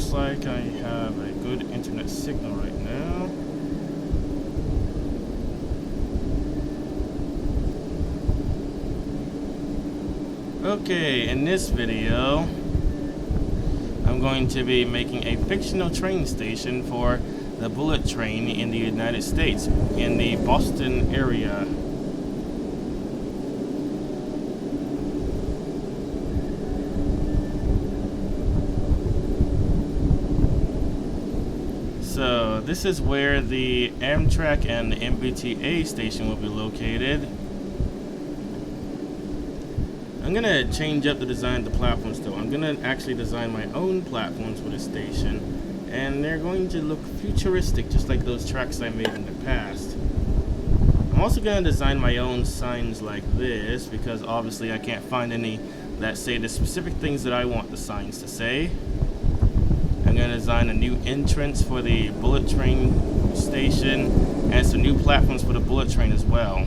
looks like I have a good internet signal right now. Okay, in this video, I'm going to be making a fictional train station for the bullet train in the United States, in the Boston area. So this is where the Amtrak and the MBTA station will be located. I'm gonna change up the design of the platforms though. I'm gonna actually design my own platforms for the station, and they're going to look futuristic, just like those tracks I made in the past. I'm also gonna design my own signs like this, because obviously I can't find any that say the specific things that I want the signs to say. I'm going to design a new entrance for the bullet train station and some new platforms for the bullet train as well.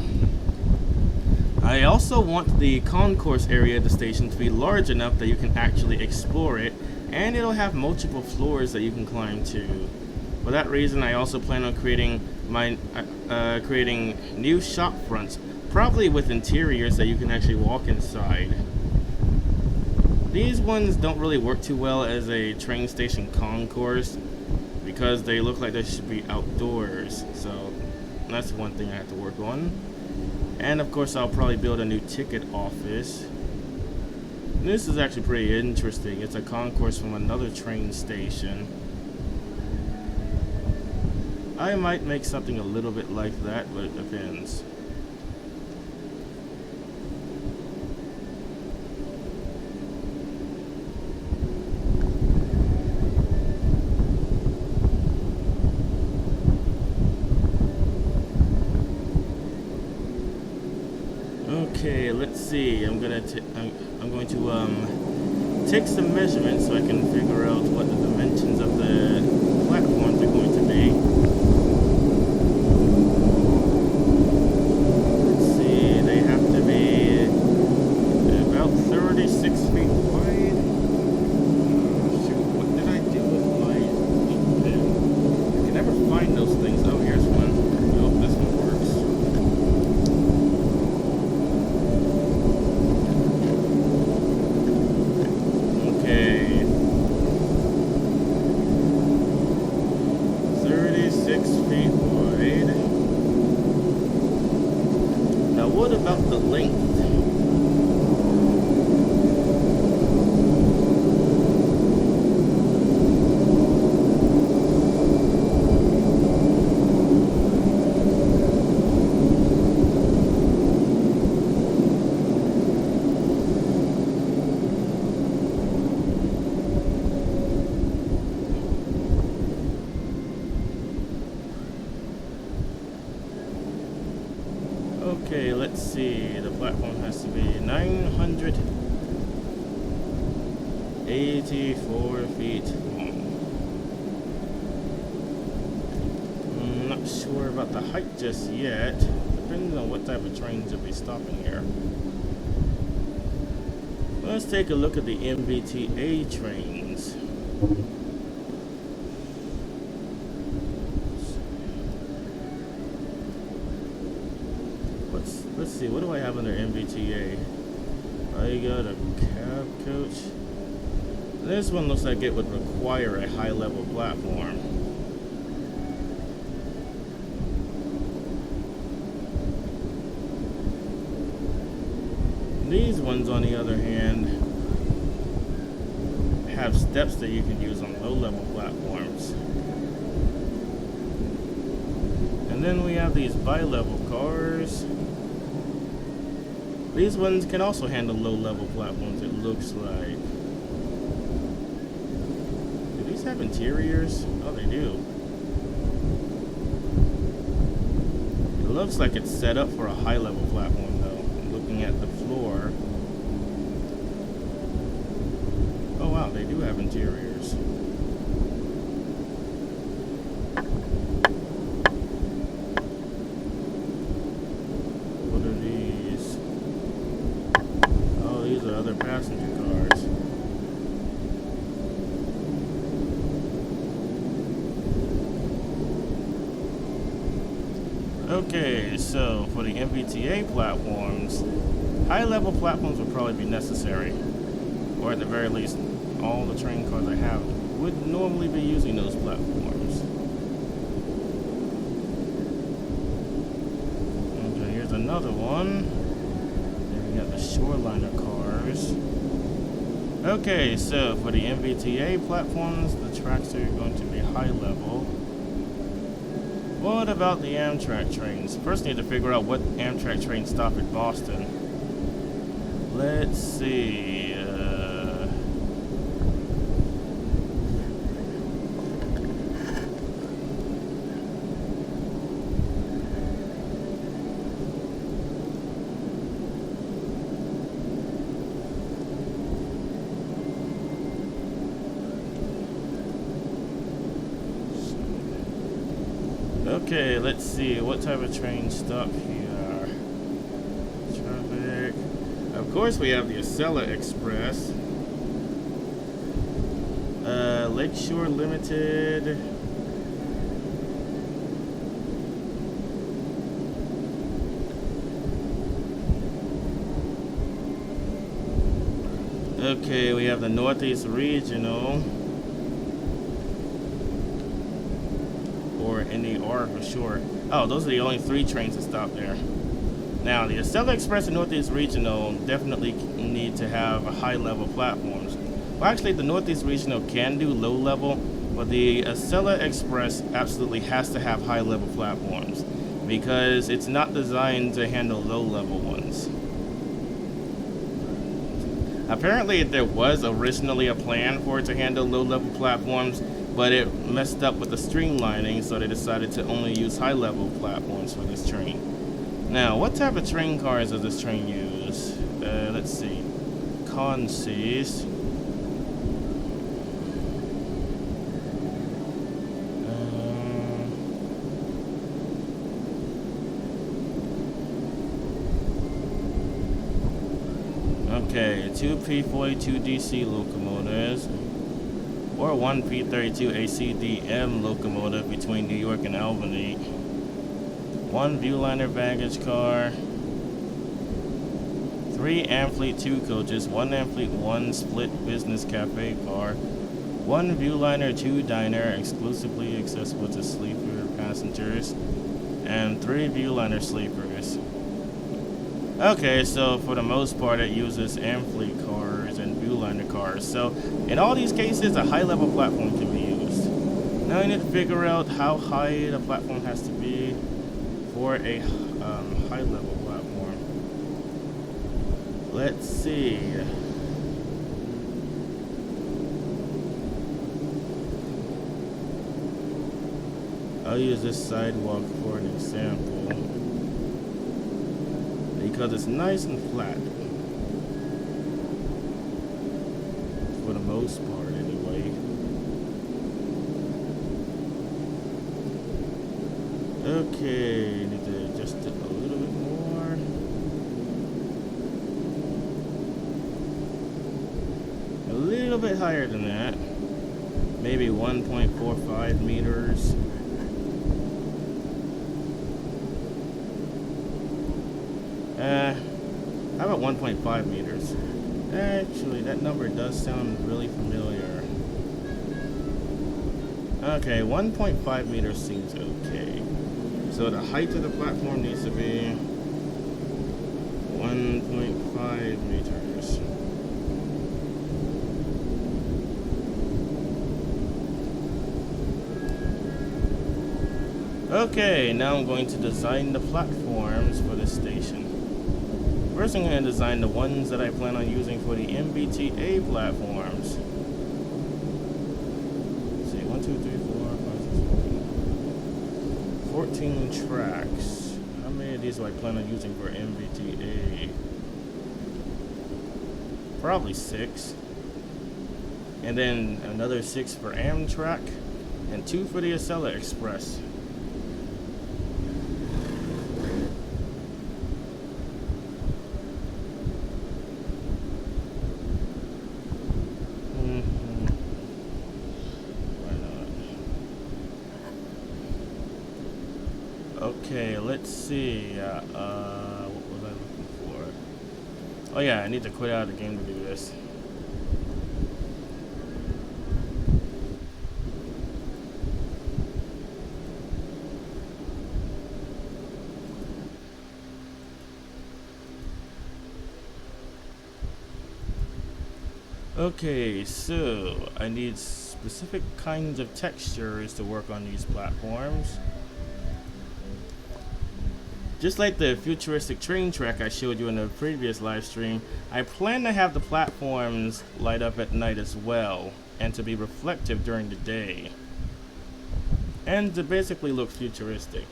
I also want the concourse area of the station to be large enough that you can actually explore it, and it'll have multiple floors that you can climb to. For that reason, I also plan on creating new shop fronts, probably with interiors that you can actually walk inside. These ones don't really work too well as a train station concourse because they look like they should be outdoors, so that's one thing I have to work on. And of course I'll probably build a new ticket office. And this is actually pretty interesting. It's a concourse from another train station. I might make something a little bit like that, but it depends. Okay, let's see. I'm going to take some measurements so I can figure out what the dimensions of the platforms are going to be. Let's see, they have to be about 36 feet wide. Shoot, what did I do with my pen? I can never find those things. Oh, here's one. Oh, this one works. What about the length? Okay, let's see. The platform has to be 984 feet long. I'm not sure about the height just yet. Depends on what type of trains will be stopping here. Let's take a look at the MBTA trains. Let's see, what do I have under MBTA? I got a cab coach. This one looks like it would require a high-level platform. These ones, on the other hand, have steps that you can use on low-level platforms. And then we have these bi-level cars. These ones can also handle low-level platforms, it looks like. Do these have interiors? Oh, they do. It looks like it's set up for a high-level platform, though. I'm looking at the floor. Oh, wow, they do have interiors. What are these? Oh, these are other passenger cars. so for the MBTA platforms, high-level platforms would probably be necessary, or at the very least, all the train cars I have would normally be using those platforms. Okay, here's another one. Then we got the shoreliner cars. Okay, so for the MBTA platforms, the tracks are going to be high-level. What about the Amtrak trains? First, need to figure out what Amtrak trains stop at Boston. Let's see. Okay, let's see what type of train stop here. Traffic. Of course, we have the Acela Express. Lakeshore Limited. Okay, we have the Northeast Regional. Or NER for short. Oh, those are the only 3 trains that stop there. Now, the Acela Express and Northeast Regional definitely need to have high-level platforms. Well, actually, the Northeast Regional can do low-level, but the Acela Express absolutely has to have high-level platforms because it's not designed to handle low-level ones. Apparently, there was originally a plan for it to handle low-level platforms, but it messed up with the streamlining, so they decided to only use high-level platforms for this train. Now, what type of train cars does this train use? Let's see. Consis. Okay, 2 P42 DC locomotives, or 1 P32 ACDM locomotive between New York and Albany, 1 Viewliner baggage car, 3 Amfleet 2 coaches, 1 Amfleet 1 split business cafe car, 1 Viewliner 2 diner exclusively accessible to sleeper passengers, and 3 Viewliner sleepers. Okay, so for the most part it uses Amfleet cars and Viewliner cars. So in all these cases a high-level platform can be used. Now I need to figure out how high the platform has to be for a high-level platform. Let's see. I'll use this sidewalk for an example because it's nice and flat for the most part anyway. Okay, need to adjust it a little bit more. A little bit higher than that. Maybe 1.45 meters. How about 1.5 meters? Actually, that number does sound really familiar. Okay, 1.5 meters seems okay. So the height of the platform needs to be 1.5 meters. Okay, now I'm going to design the platforms for this station. First, I'm going to design the ones that I plan on using for the MBTA platforms. Let's see, 1, 2, 3, 4, 5, 6, 7, 14 tracks. How many of these do I plan on using for MBTA? Probably 6. And then another 6 for Amtrak, and 2 for the Acela Express. Okay, let's see. What was I looking for? Oh yeah, I need to quit out of the game to do this. Okay, so I need specific kinds of textures to work on these platforms. Just like the futuristic train track I showed you in the previous live stream, I plan to have the platforms light up at night as well, and to be reflective during the day, and to basically look futuristic.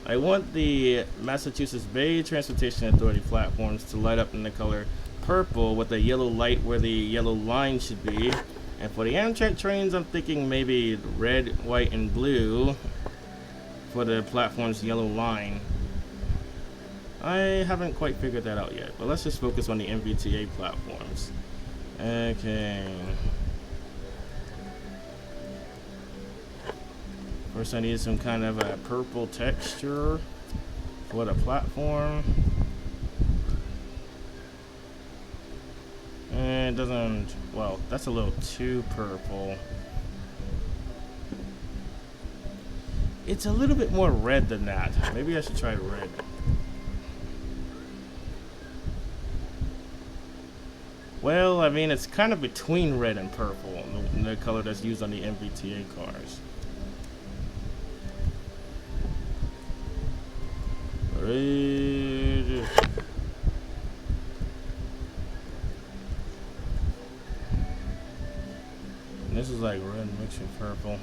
I want the Massachusetts Bay Transportation Authority platforms to light up in the color purple with a yellow light where the yellow line should be. And for the Amtrak trains, I'm thinking maybe red, white, and blue for the platform's yellow line. I haven't quite figured that out yet, but let's just focus on the MBTA platforms. Okay. First I need some kind of a purple texture for the platform. And it doesn't, well, that's a little too purple. It's a little bit more red than that. Maybe I should try red. Well, I mean, it's kind of between red and purple, the color that's used on the MBTA cars. Red. This is like red mixed with purple.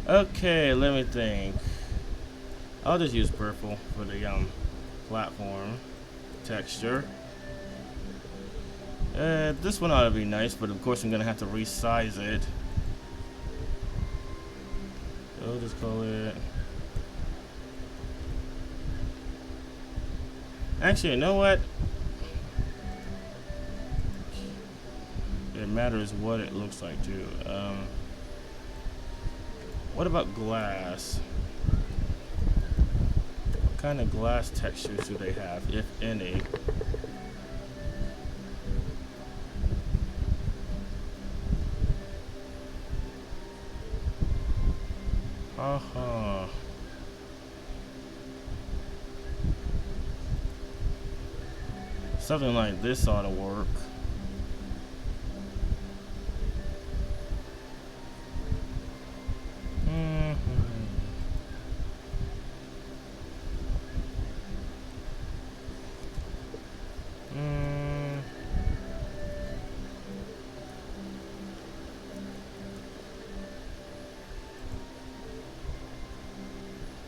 Okay, let me think. I'll just use purple for the platform texture. This one ought to be nice, but of course I'm gonna have to resize it. I'll just call it. Actually, you know what? It matters what it looks like too. What about glass? What kind of glass textures do they have, if any? Something like this ought to work.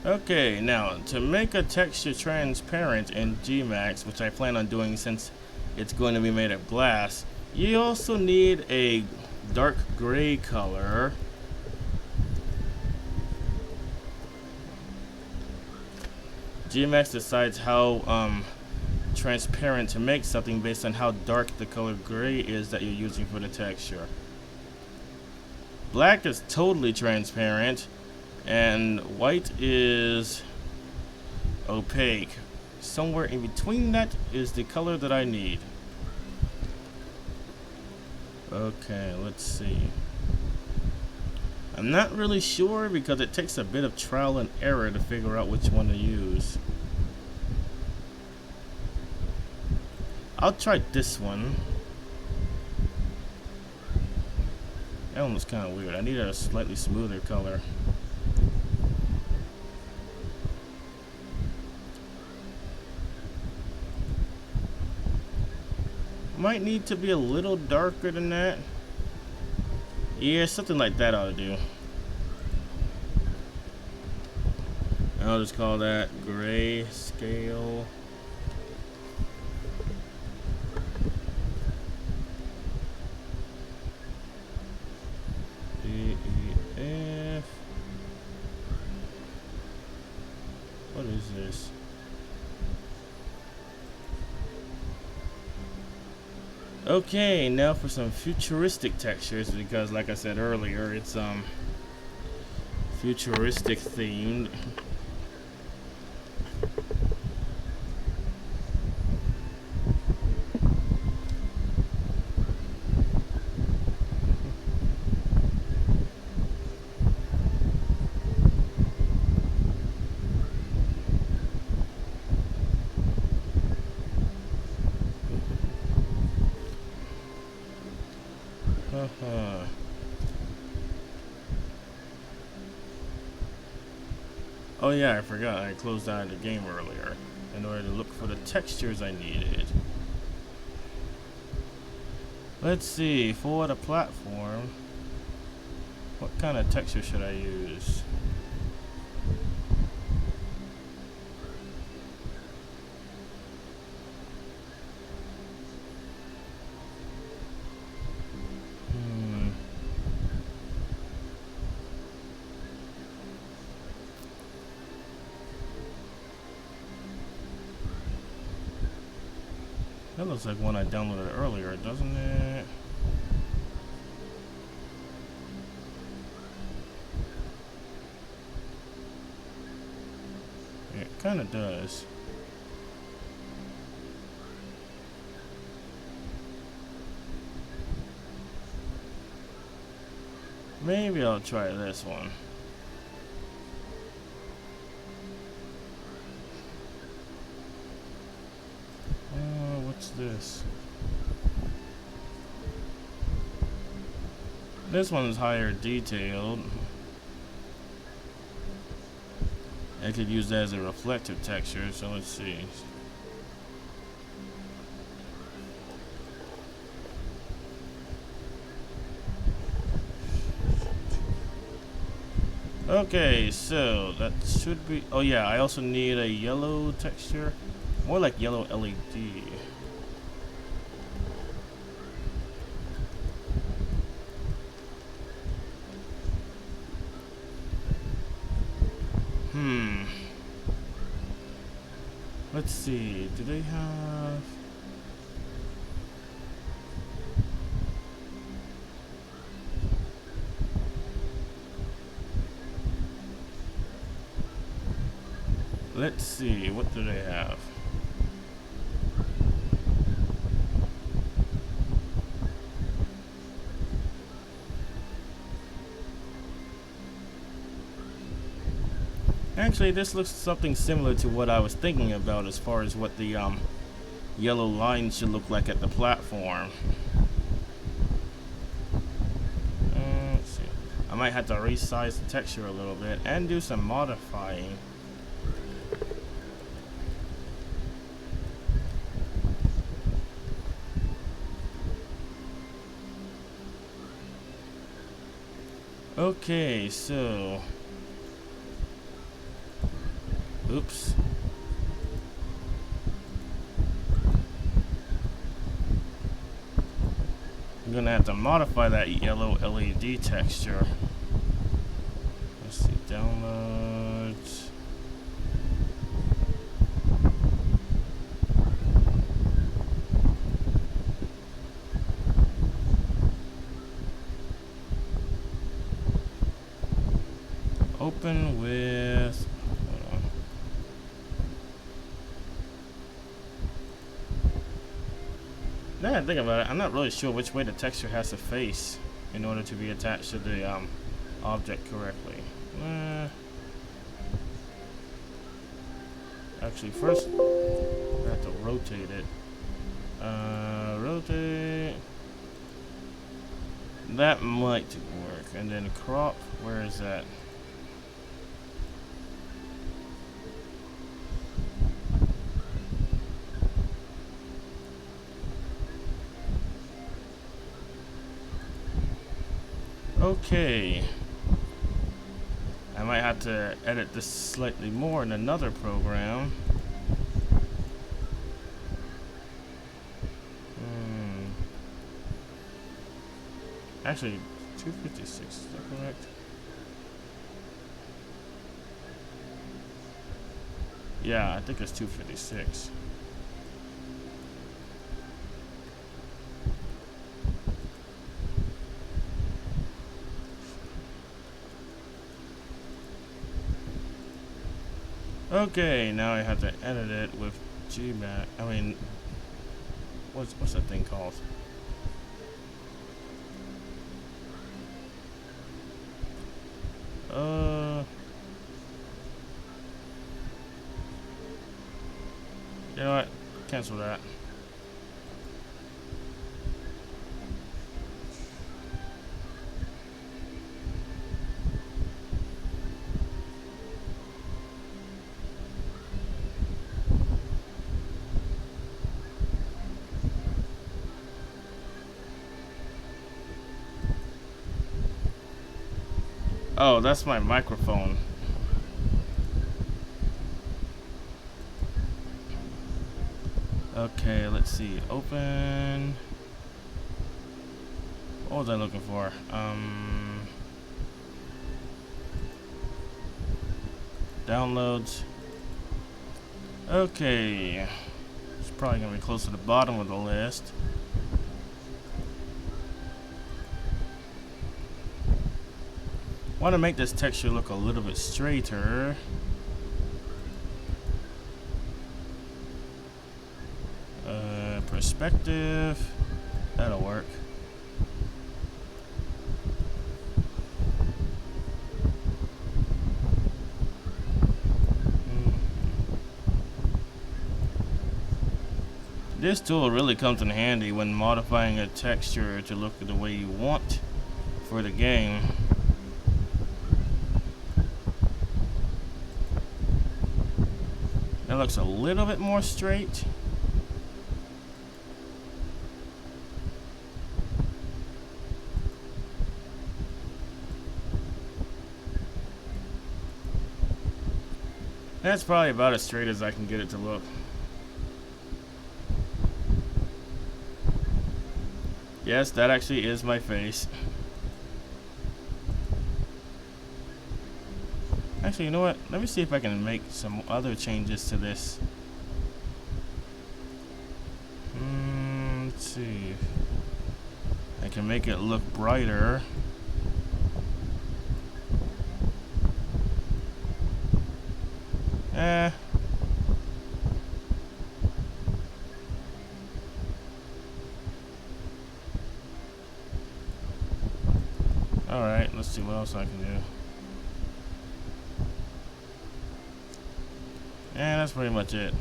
Okay, now to make a texture transparent in GMAX, which I plan on doing since it's going to be made of glass, you also need a dark gray color. GMAX decides how transparent to make something based on how dark the color gray is that you're using for the texture. Black is totally transparent, and white is opaque. Somewhere in between that is the color that I need. Okay, let's see. I'm not really sure because it takes a bit of trial and error to figure out which one to use. I'll try this one. That one was kind of weird. I need a slightly smoother color. Might need to be a little darker than that. Yeah, something like that ought to do. I'll just call that gray scale. DEF. What is this? Okay, now for some futuristic textures, because like I said earlier, it's futuristic themed. Oh yeah, I forgot. I closed out of the game earlier in order to look for the textures I needed. Let's see, for the platform, what kind of texture should I use? That looks like one I downloaded earlier, doesn't it? Yeah, it kind of does. Maybe I'll try this one. What's this? This one's higher detailed. I could use that as a reflective texture, so let's see. Okay, so that should be. Oh yeah, I also need a yellow texture, more like yellow LED. Let's see, do they have... Let's see, what do they have? Actually, this looks something similar to what I was thinking about as far as what the yellow line should look like at the platform. Let's see. I might have to resize the texture a little bit and do some modifying. Okay, so... Oops. I'm gonna have to modify that yellow LED texture. Let's see, downloads. Open with... Now that I think about it, I'm not really sure which way the texture has to face in order to be attached to the object correctly. Actually, first I have to rotate it. Rotate. That might work. And then crop. Where is that? Okay, I might have to edit this slightly more in another program. Actually, 256, is that correct? Yeah, I think it's 256. Okay, now I have to edit it with GMAX. I mean, what's that thing called? You know what? Cancel that. Oh, that's my microphone. Okay, let's see. Open. What was I looking for? Downloads. Okay. It's probably gonna be close to the bottom of the list. Want to make this texture look a little bit straighter. Perspective. That'll work. This tool really comes in handy when modifying a texture to look the way you want for the game. That looks a little bit more straight. That's probably about as straight as I can get it to look. Yes, that actually is my face. Actually, you know what? Let me see if I can make some other changes to this. Let's see. I can make it look brighter. Alright, let's see what else I can do. And that's pretty much it.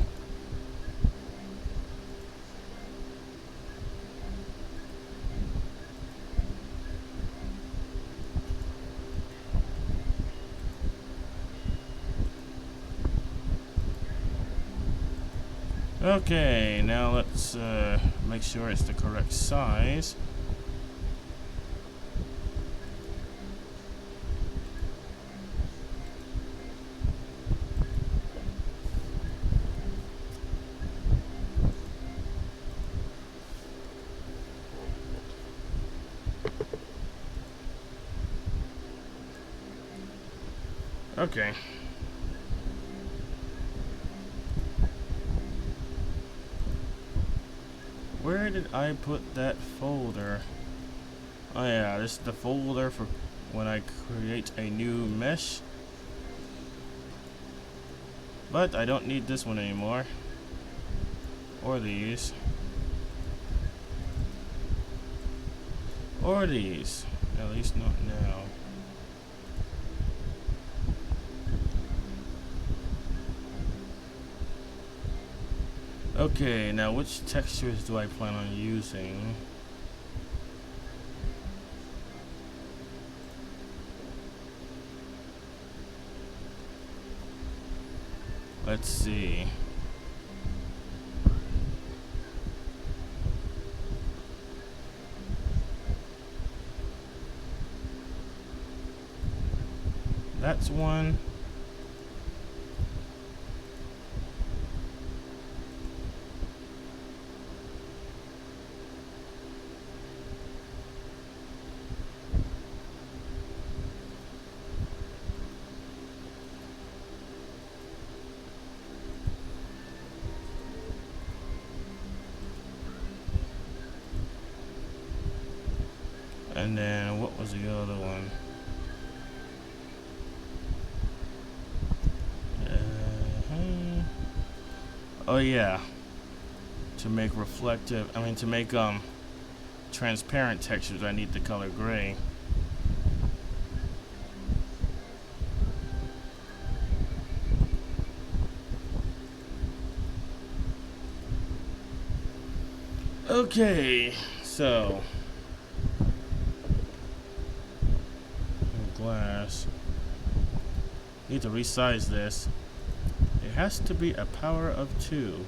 Okay, now let's make sure it's the correct size. Okay. Where did I put that folder? Oh yeah, this is the folder for when I create a new mesh. But I don't need this one anymore. Or these. Or these. At least not now. Okay, now which textures do I plan on using? Let's see. That's one. And then what was the other one? Oh yeah, to make reflective, to make transparent textures, I need the color gray. Okay, so glass. Need to resize this. It has to be a power of 2.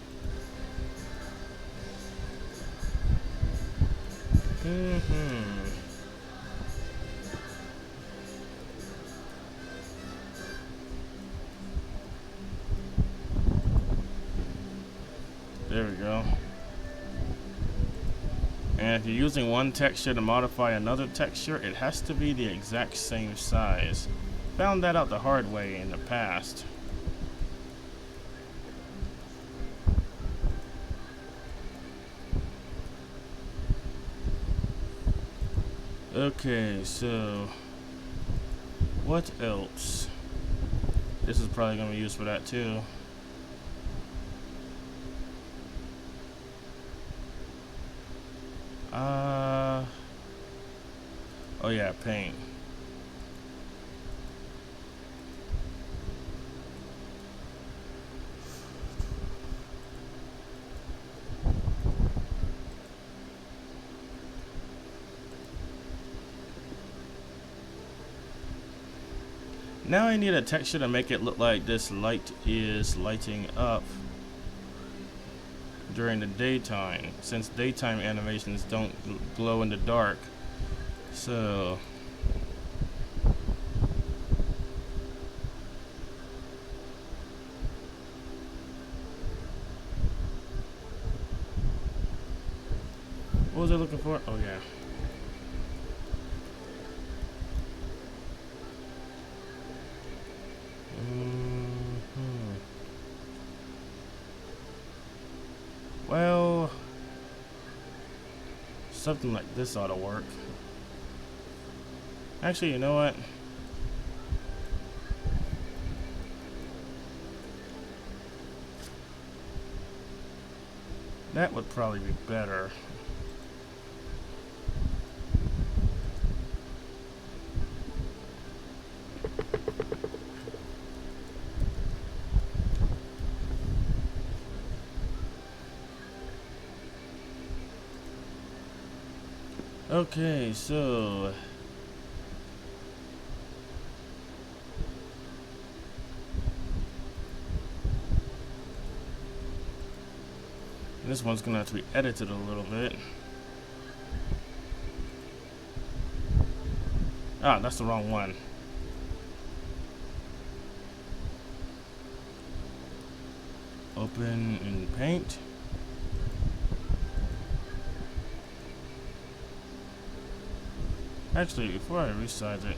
There we go. And if you're using one texture to modify another texture, it has to be the exact same size. Found that out the hard way in the past. Okay, so what else? This is probably going to be used for that too. Oh yeah, paint. Now I need a texture to make it look like this light is lighting up during the daytime, since daytime animations don't glow in the dark. So what was I looking for? Oh yeah. Well, something like this ought to work. Actually, you know what? That would probably be better. Okay, so this one's gonna have to be edited a little bit. Ah, that's the wrong one. Open in Paint. Actually, before I resize it,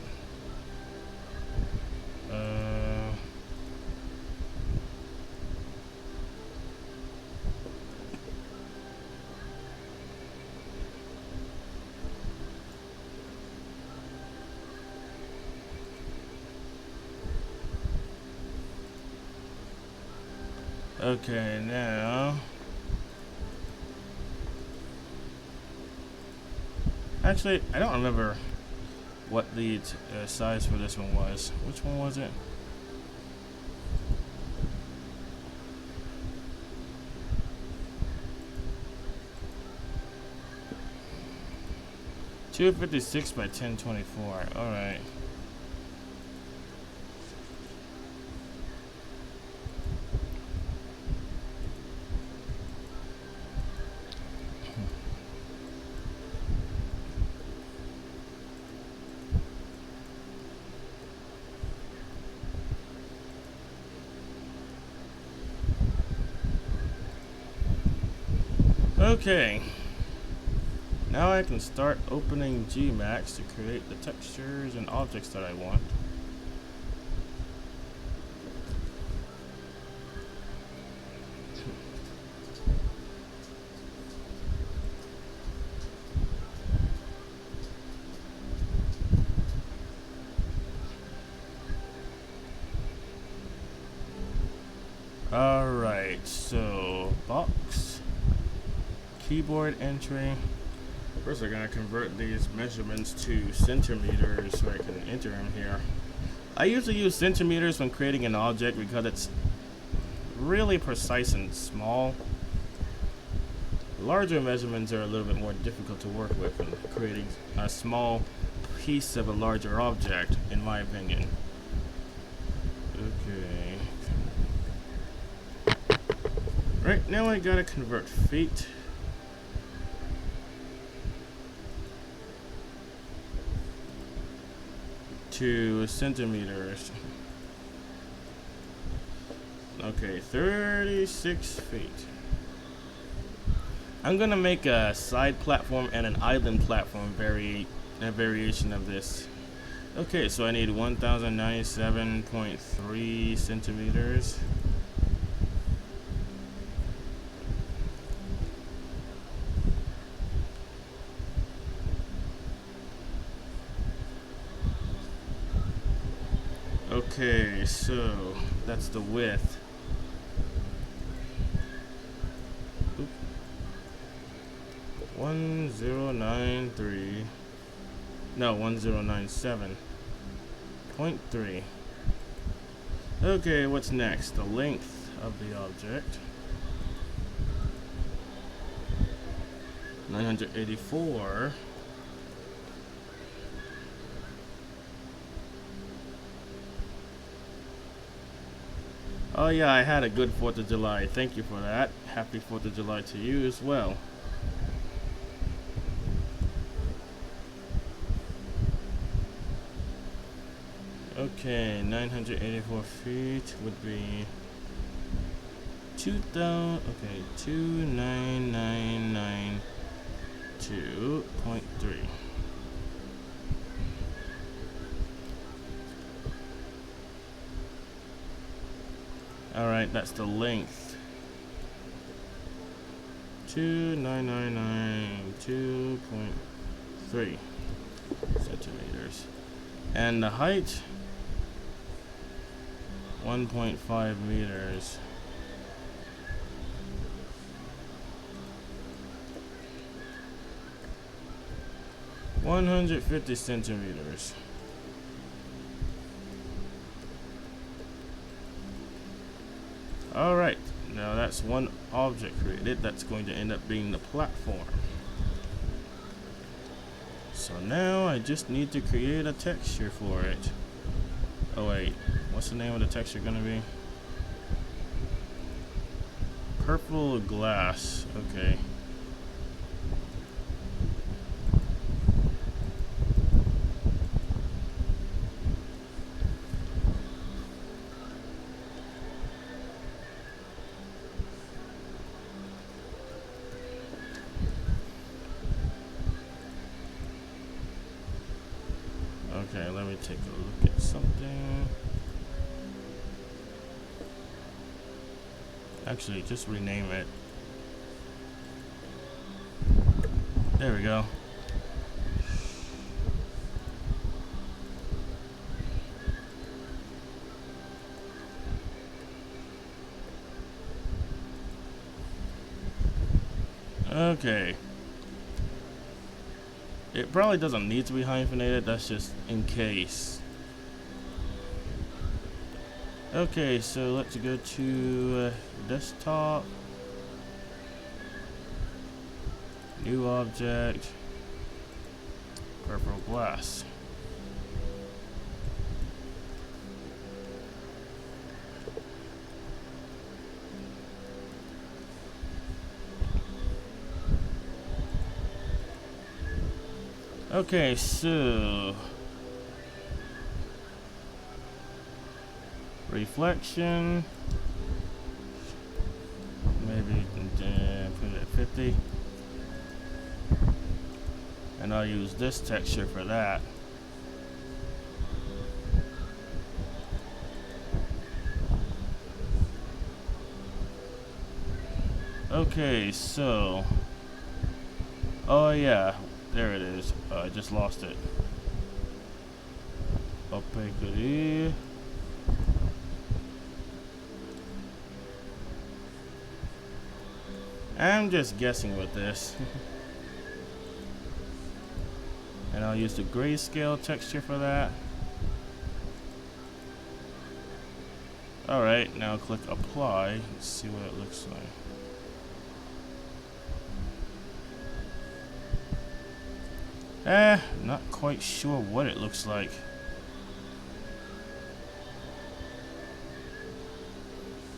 okay, now actually, I don't remember what the size for this one was. Which one was it? $256 by 1024. All right. Okay, now I can start opening GMAX to create the textures and objects that I want. Alright, so box, keyboard entry. First I gotta convert these measurements to centimeters so I can enter them here. I usually use centimeters when creating an object because it's really precise and small. Larger measurements are a little bit more difficult to work with when creating a small piece of a larger object, in my opinion. Okay. Right, now I gotta convert feet to centimeters. Okay, 36 feet. I'm gonna make a side platform and an island platform variation of this. Okay, so I need 1097.3 centimeters. Okay, so that's the width. 1093. No, 1097.3. Okay, what's next? The length of the object. 984. Oh yeah, I had a good 4th of July. Thank you for that. Happy 4th of July to you as well. Okay, 984 feet would be 2999.2.3. Alright, that's the length. 2999.2.3 centimeters. And the height, 1.5 meters. $150 centimeters. Alright, now that's one object created. That's going to end up being the platform. So now I just need to create a texture for it. Oh wait, what's the name of the texture gonna be? Purple glass, okay. Okay, let me take a look at something. Actually, just rename it. There we go. Okay. It probably doesn't need to be hyphenated, that's just in case. Okay, so let's go to desktop, new object, purple glass. Okay, so reflection, maybe put it at 50, and I'll use this texture for that. Okay, so, oh yeah, there it is. I just lost it. Opacity. I'm just guessing with this. And I'll use the grayscale texture for that. Alright, now click apply. Let's see what it looks like. Not quite sure what it looks like.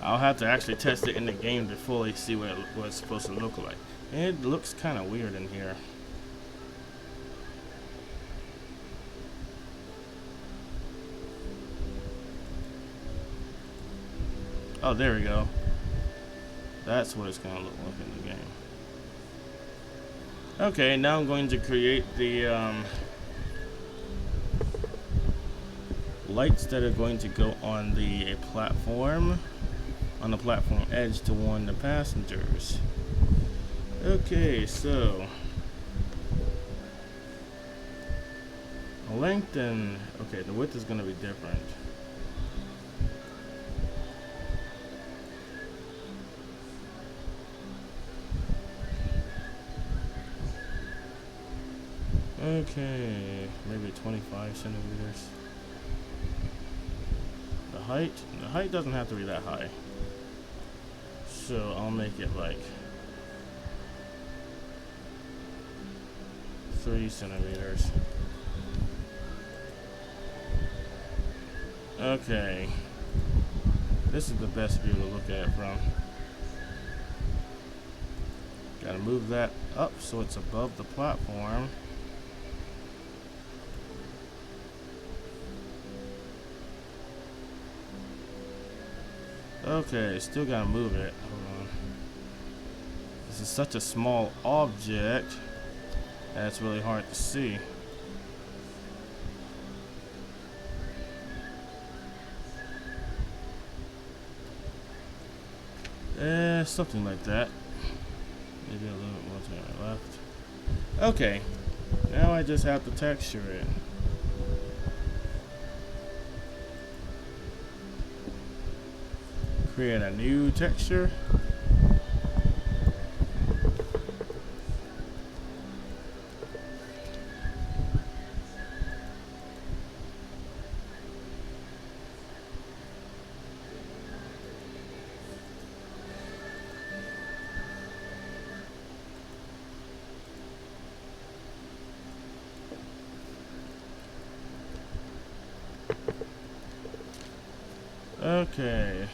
I'll have to actually test it in the game to fully see what it's supposed to look like. It looks kind of weird in here. Oh, there we go. That's what it's going to look like in the game. Okay, now I'm going to create the lights that are going to go on the platform, on the platform edge to warn the passengers. Okay, so length and okay, the width is going to be different. Okay, maybe 25 centimeters. The height doesn't have to be that high. So I'll make it like 3 centimeters. Okay. This is the best view to look at it from. Gotta move that up so it's above the platform. Okay, still gotta move it. Hold on. This is such a small object that it's really hard to see. Something like that. Maybe a little bit more to my left. Okay, now I just have to texture it. Create a new texture. Okay.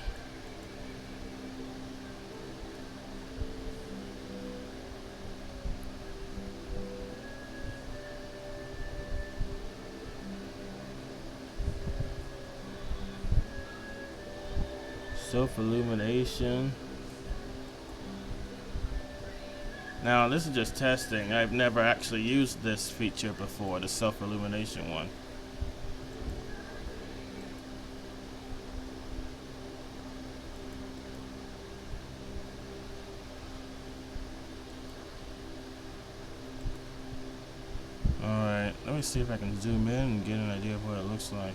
Self-illumination. Now this is just testing. I've never actually used this feature before, the self-illumination one. Alright, let me see if I can zoom in and get an idea of what it looks like.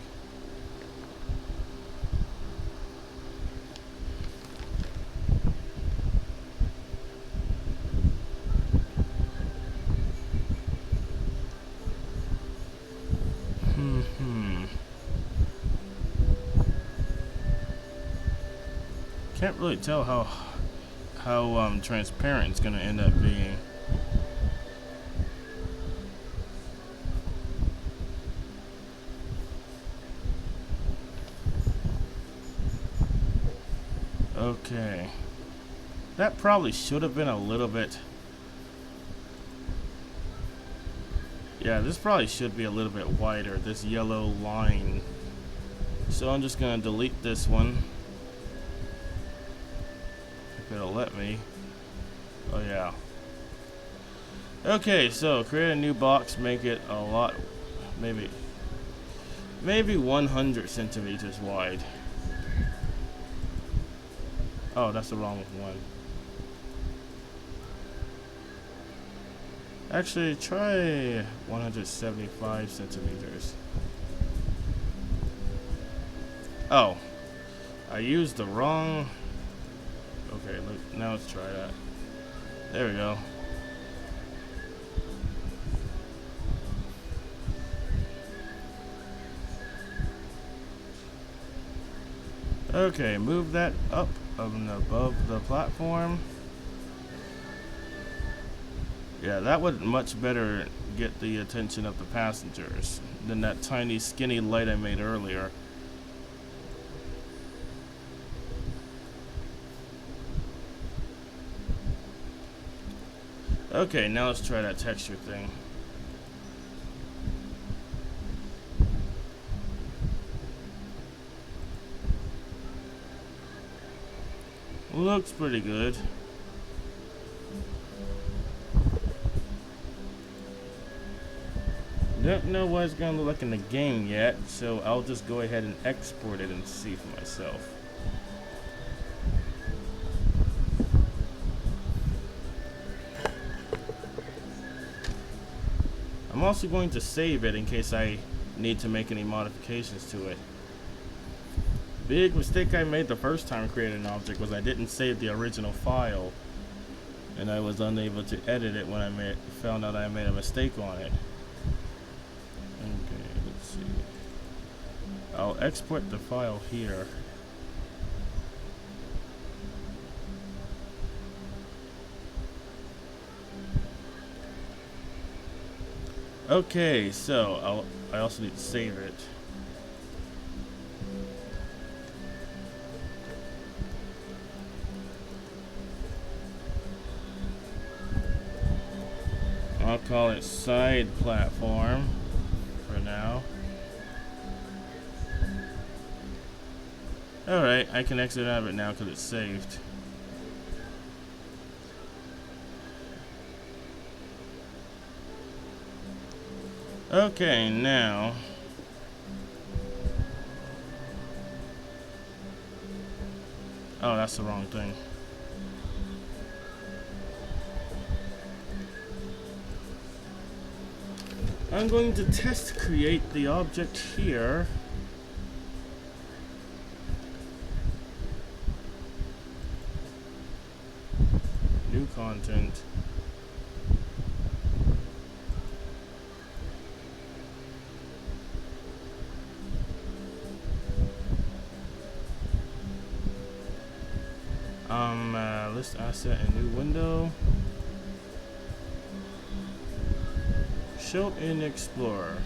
Can't really tell how transparent it's gonna end up being. Okay, that probably should have been a little bit. Yeah, this probably should be a little bit wider, this yellow line. So I'm just gonna delete this one. If it'll let me. Oh yeah. Okay, so create a new box, make it a lot, maybe 100 centimeters wide. Oh, that's the wrong one. Actually, try 175 centimeters. Oh, I used the wrong. Okay, look, now let's try that. There we go. Okay, move that up and above the platform. Yeah, that would much better get the attention of the passengers than that tiny skinny light I made earlier. Okay, now let's try that texture thing. Looks pretty good. Don't know what it's gonna look like in the game yet, so I'll just go ahead and export it and see for myself. I'm also going to save it in case I need to make any modifications to it. Big mistake I made the first time creating an object was I didn't save the original file, and I was unable to edit it when I found out I made a mistake on it. Okay, let's see. I'll export the file here. Okay, so I also need to save it. I'll call it side platform for now. Alright, I can exit out of it now because it's saved. Okay, now oh, that's the wrong thing. I'm going to test create the object here. New content. List asset in new window. Show in Explorer.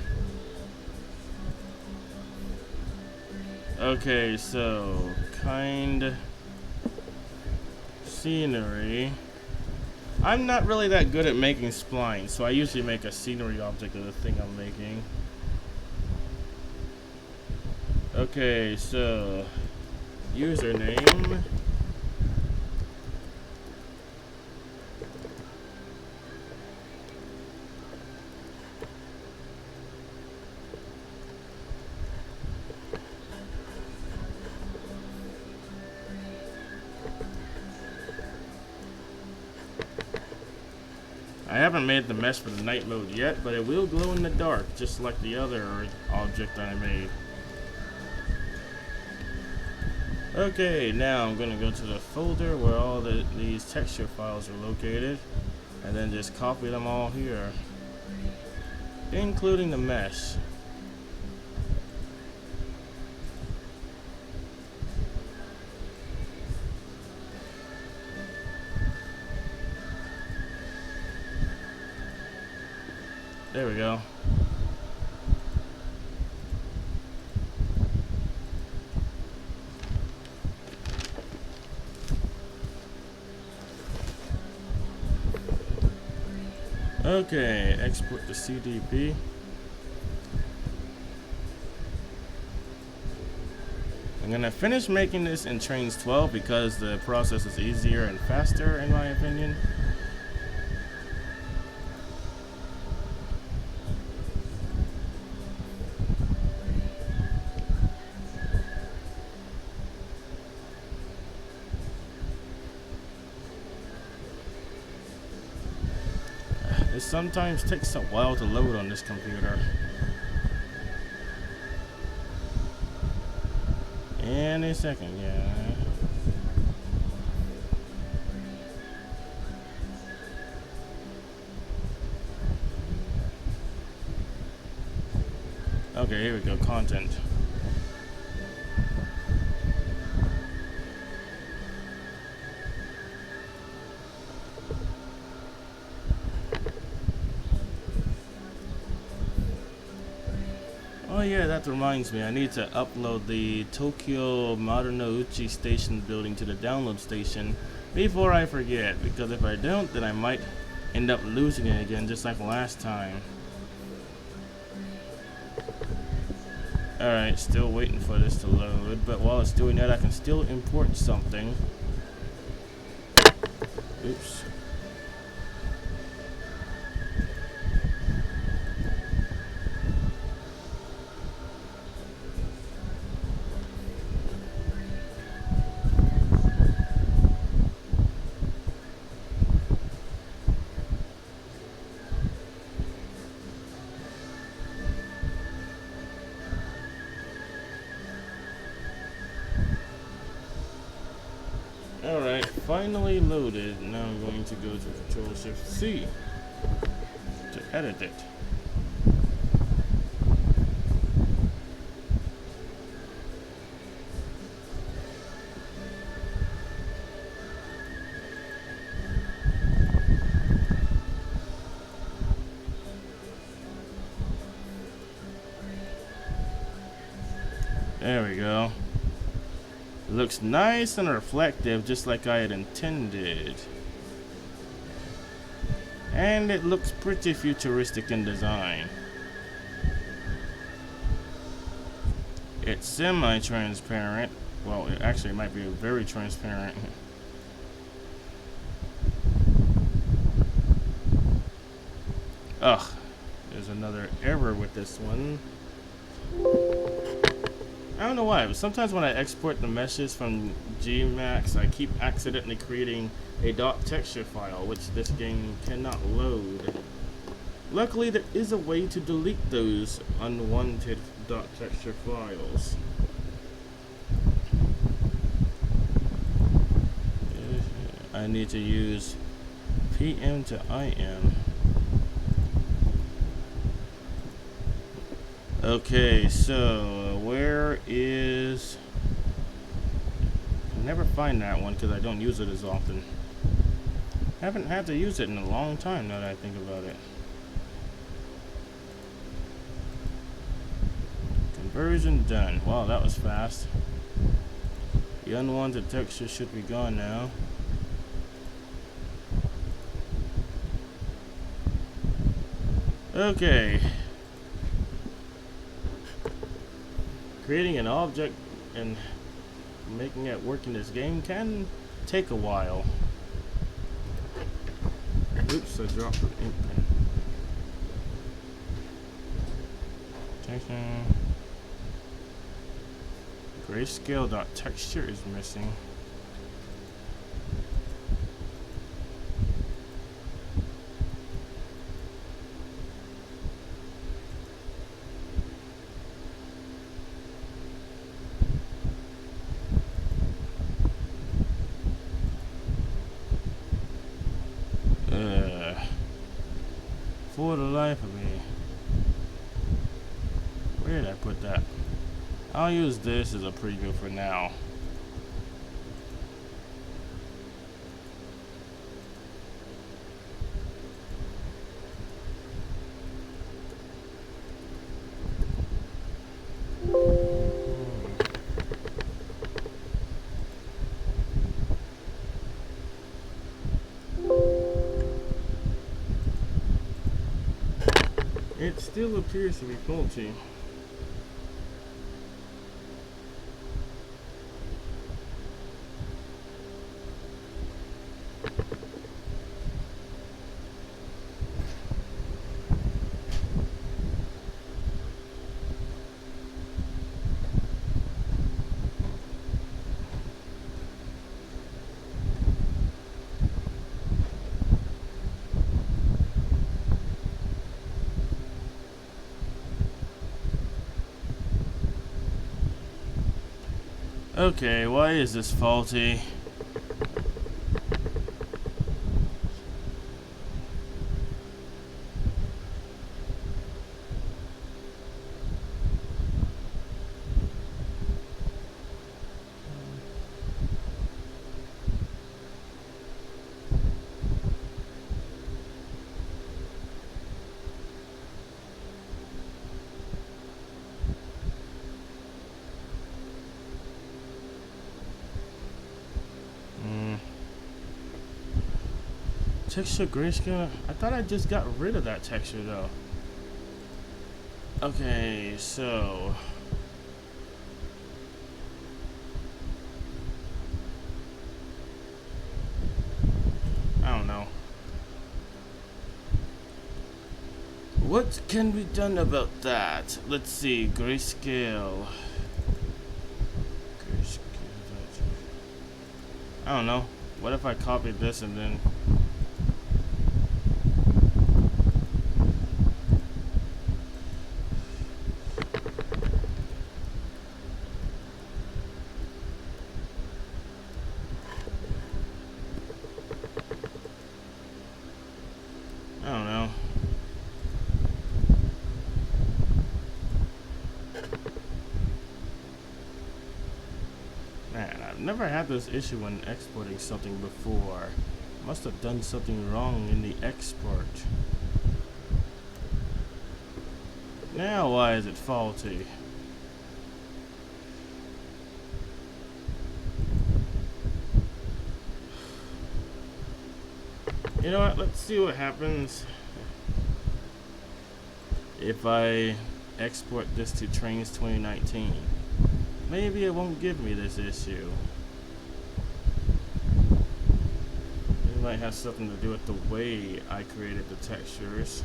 Okay, so kind scenery. I'm not really that good at making splines, so I usually make a scenery object of the thing I'm making. Okay, so username. I haven't made the mesh for the night mode yet, but it will glow in the dark, just like the other object I made. Okay, now I'm going to go to the folder where all these texture files are located, and then just copy them all here, including the mesh. There we go. Okay, export to CDP. I'm gonna finish making this in Trainz 12 because the process is easier and faster in my opinion. It sometimes takes a while to load on this computer. Any second, yeah. Okay, here we go. Content. Oh yeah, that reminds me. I need to upload the Tokyo Marunouchi station building to the download station before I forget, because if I don't, then I might end up losing it again, just like last time. Alright, still waiting for this to load, but while it's doing that, I can still import something. Oops. Alright, finally loaded. Now I'm going to go to Control-Shift-C to edit it. There we go. It looks nice and reflective, just like I had intended. And it looks pretty futuristic in design. It's semi-transparent. Well, it actually might be very transparent. Ugh, there's another error with this one. I don't know why, but sometimes when I export the meshes from GMAX, I keep accidentally creating a .texture file, which this game cannot load. Luckily, there is a way to delete those unwanted .texture files. I need to use PM to IM. Okay, so where is... I never find that one because I don't use it as often. Haven't had to use it in a long time now that I think about it. Conversion done. Wow, that was fast. The unwanted texture should be gone now. Okay. Creating an object and making it work in this game can take a while. Oops, I dropped the ink pen. Grayscale.texture is missing. For the life of me, where did I put that? I'll use this as a preview for now. It still appears to be faulty. Okay, why is this faulty? Texture grayscale. I thought I just got rid of that texture though. Okay, so I don't know. What can be done about that? Let's see, grayscale. I don't know. What if I copied this and then I don't know. Man, I've never had this issue when exporting something before. Must have done something wrong in the export. Now why is it faulty? You know what, let's see what happens if I export this to Trainz 2019. Maybe it won't give me this issue. It might have something to do with the way I created the textures.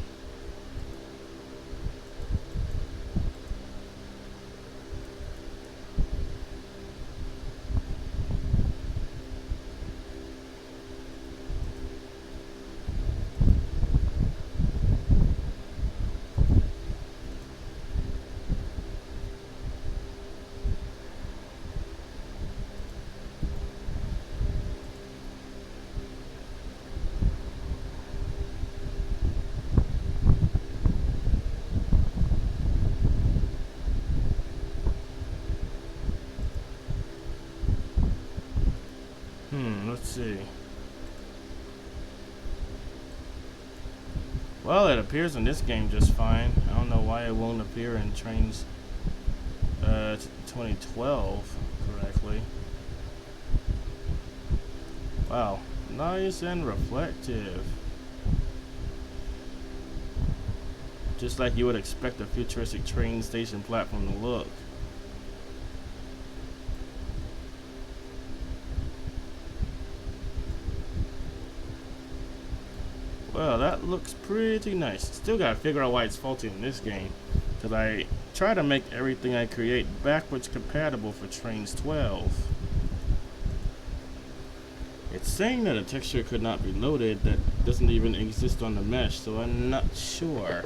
Let's see. Well, it appears in this game just fine. I don't know why it won't appear in Trainz 2012 correctly. Wow, nice and reflective. Just like you would expect a futuristic train station platform to look. Well, that looks pretty nice. Still gotta figure out why it's faulty in this game, because I try to make everything I create backwards compatible for Trainz 12. It's saying that a texture could not be loaded that doesn't even exist on the mesh, so I'm not sure.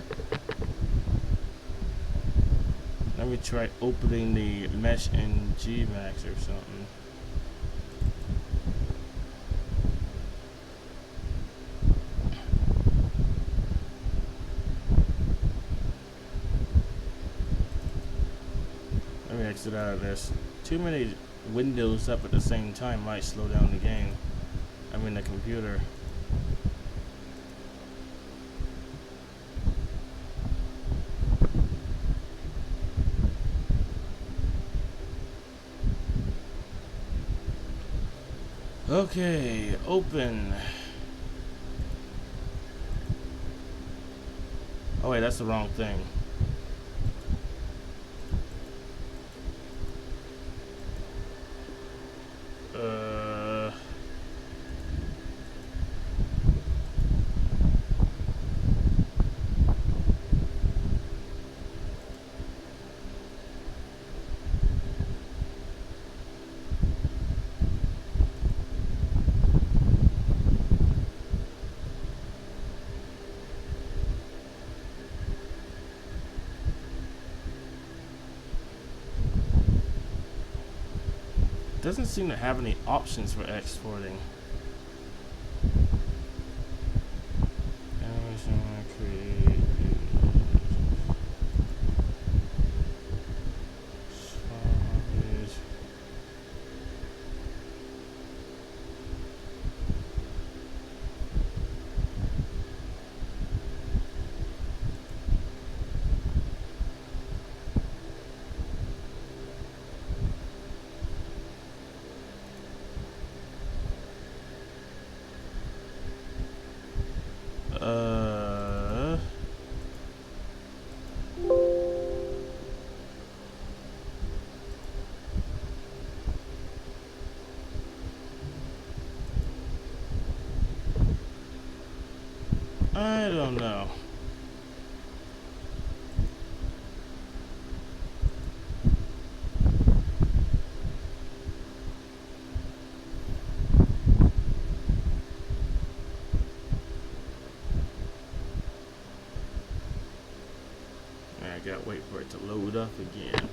Let me try opening the mesh in GMAX or something. Let me exit out of this. Too many windows up at the same time might slow down the game. I mean the computer. Okay, open. Oh wait, that's the wrong thing. Doesn't seem to have any options for exporting. I don't know. I gotta wait for it to load up again.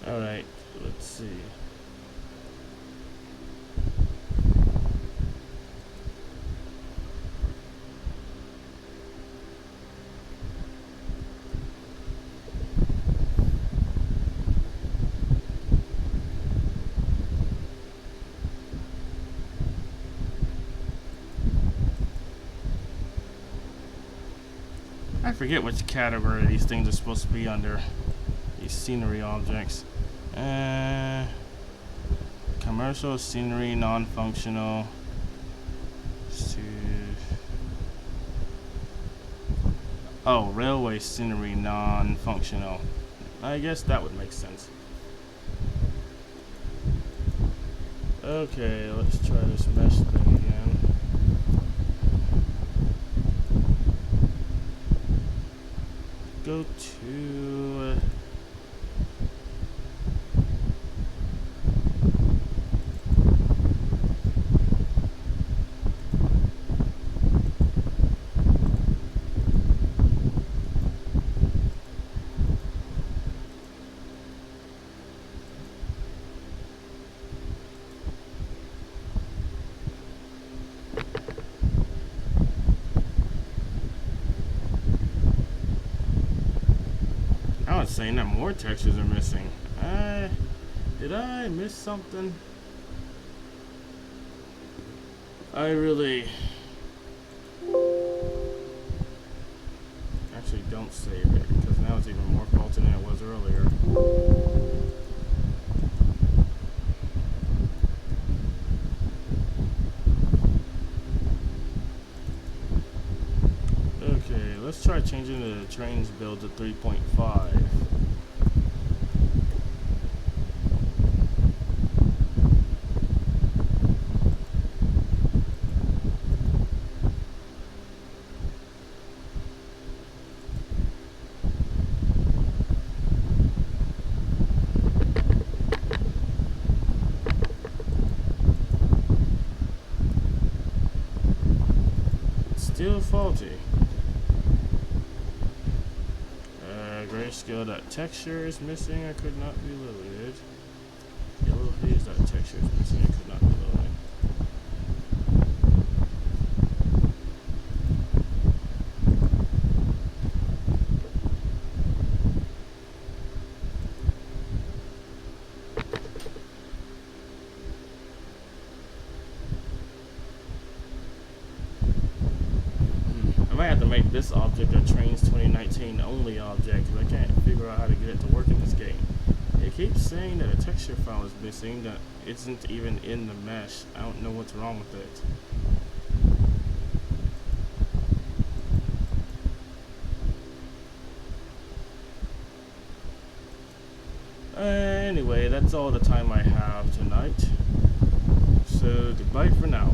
Alright, let's see. I forget which category these things are supposed to be under. These scenery objects. Commercial scenery, non-functional. Oh, railway scenery, non-functional. I guess that would make sense. Okay, let's try this mesh thing again. Go to saying that more textures are missing. Did I miss something? I really actually don't save it because now it's even more faulty than it was earlier. Okay, let's try changing the Trainz build to 3.5. Still faulty. Grayscale, that texture is missing. I could not be loaded. Yellow haze, that texture is missing. I could not be loaded. I might have to make this object a Trainz 2019 only object because I can't figure out how to get it to work in this game. It keeps saying that a texture file is missing that isn't even in the mesh. I don't know what's wrong with it. Anyway, that's all the time I have tonight. So goodbye for now.